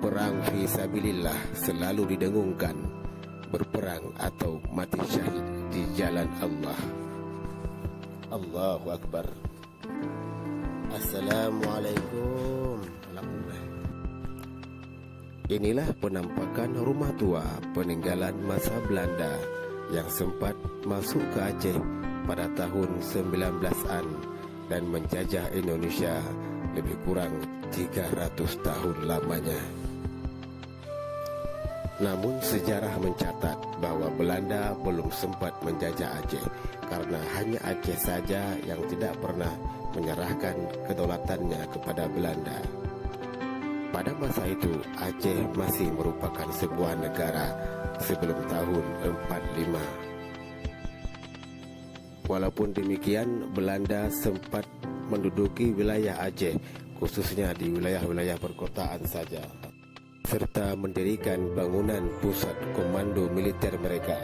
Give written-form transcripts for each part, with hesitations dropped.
Perang fisabilillah selalu didengungkan, berperang atau mati syahid di jalan Allah. Allahu Akbar. Assalamualaikum. Inilah penampakan rumah tua peninggalan masa Belanda yang sempat masuk ke Aceh pada tahun 19-an dan menjajah Indonesia lebih kurang 300 tahun lamanya. Namun sejarah mencatat bahwa Belanda belum sempat menjajah Aceh karena hanya Aceh saja yang tidak pernah menyerahkan kedaulatannya kepada Belanda. Pada masa itu Aceh masih merupakan sebuah negara sebelum tahun 45. Walaupun demikian, Belanda sempat menduduki wilayah Aceh, khususnya di wilayah-wilayah perkotaan saja, serta mendirikan bangunan pusat komando militer mereka.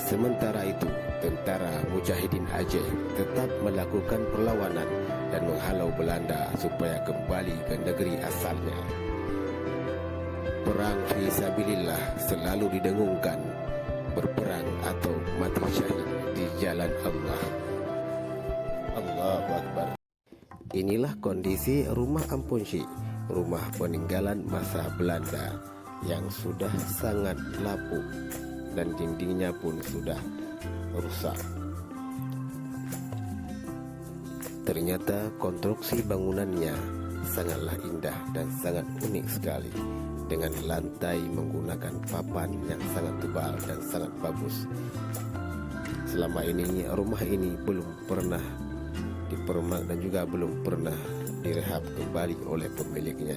Sementara itu, tentara Mujahidin Aceh tetap melakukan perlawanan dan menghalau Belanda supaya kembali ke negeri asalnya. Perang fisabilillah selalu didengungkan, berperang atau mati syahid di jalan Allah. Allahu Akbar. Inilah kondisi rumah Ampun Syekh, rumah peninggalan masa Belanda yang sudah sangat lapuk dan dindingnya pun sudah rusak. Ternyata konstruksi bangunannya sangatlah indah dan sangat unik sekali, dengan lantai menggunakan papan yang sangat tebal dan sangat bagus. Selama ini rumah ini belum pernah dipermak dan juga belum pernah direhab kembali oleh pemiliknya.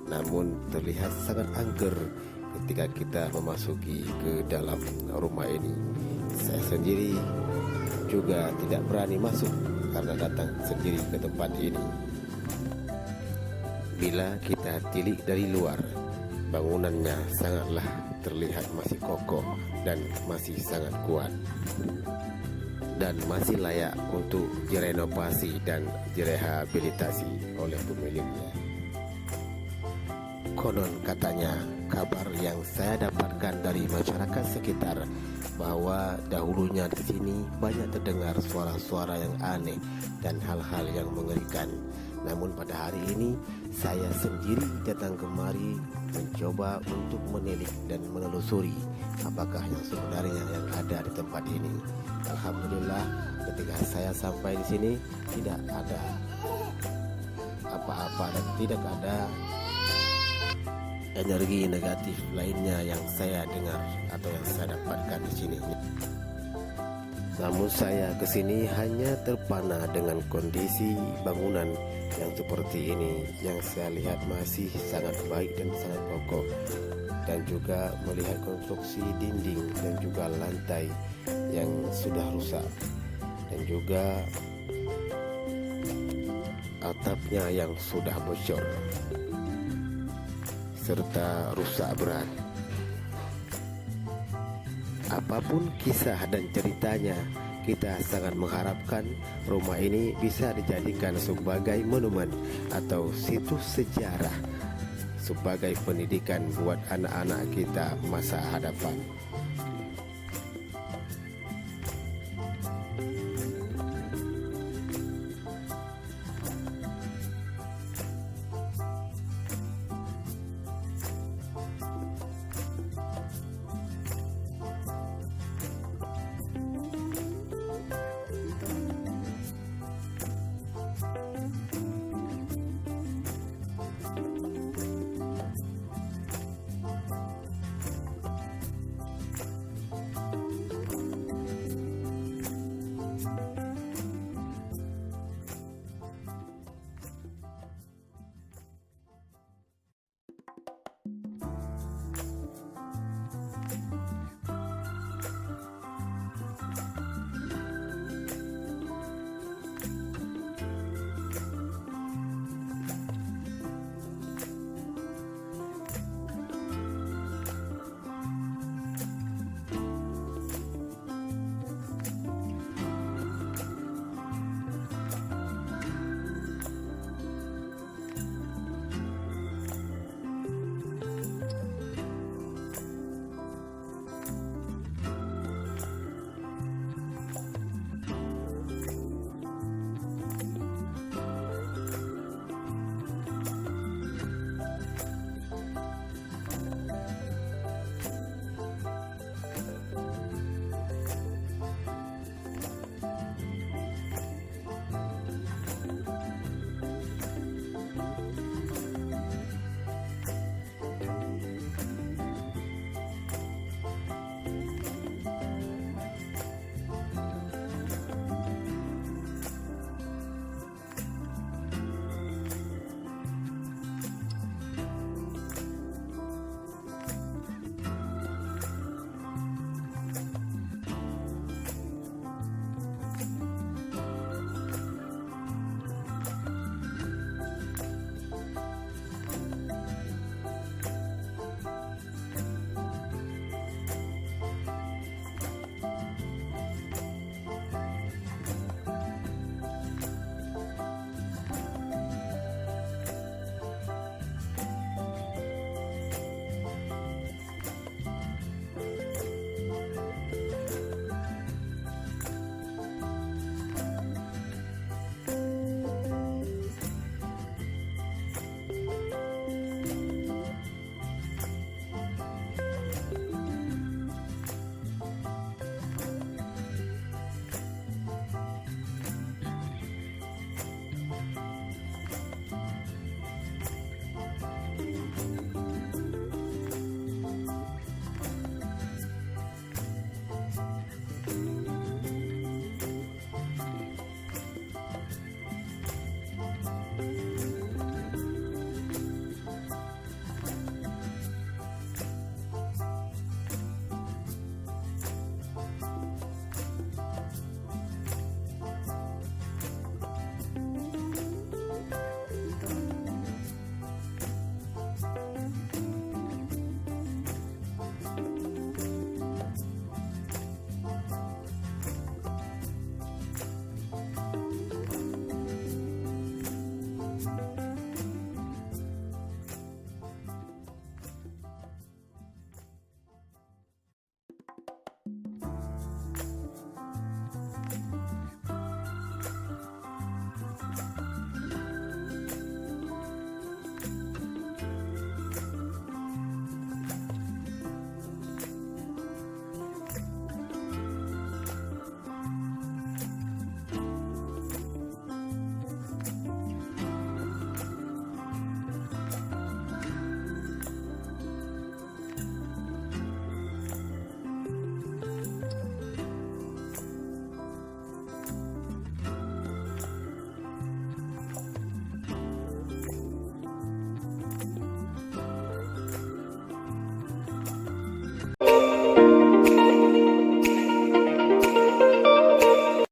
Namun terlihat sangat angker ketika kita memasuki ke dalam rumah ini. Saya sendiri juga tidak berani masuk karena datang sendiri ke tempat ini. Bila kita tilik dari luar, bangunannya sangatlah terlihat masih kokoh dan masih sangat kuat, dan masih layak untuk direnovasi dan direhabilitasi oleh pemiliknya. Konon katanya, kabar yang saya dapatkan dari masyarakat sekitar bahwa dahulunya di sini banyak terdengar suara-suara yang aneh dan hal-hal yang mengerikan. Namun pada hari ini saya sendiri datang kemari mencoba untuk menilik dan menelusuri apakah yang sebenarnya yang ada di tempat ini. Alhamdulillah, ketika saya sampai di sini tidak ada apa-apa dan tidak ada energi negatif lainnya yang saya dengar atau yang saya dapatkan di sini. Namun saya ke sini hanya terpana dengan kondisi bangunan yang seperti ini, yang saya lihat masih sangat baik dan sangat kokoh, dan juga melihat konstruksi dinding dan juga lantai yang sudah rusak, dan juga atapnya yang sudah bocor serta rusak berat. Apapun kisah dan ceritanya, kita sangat mengharapkan rumah ini bisa dijadikan sebagai monumen atau situs sejarah, sebagai pendidikan buat anak-anak kita masa hadapan.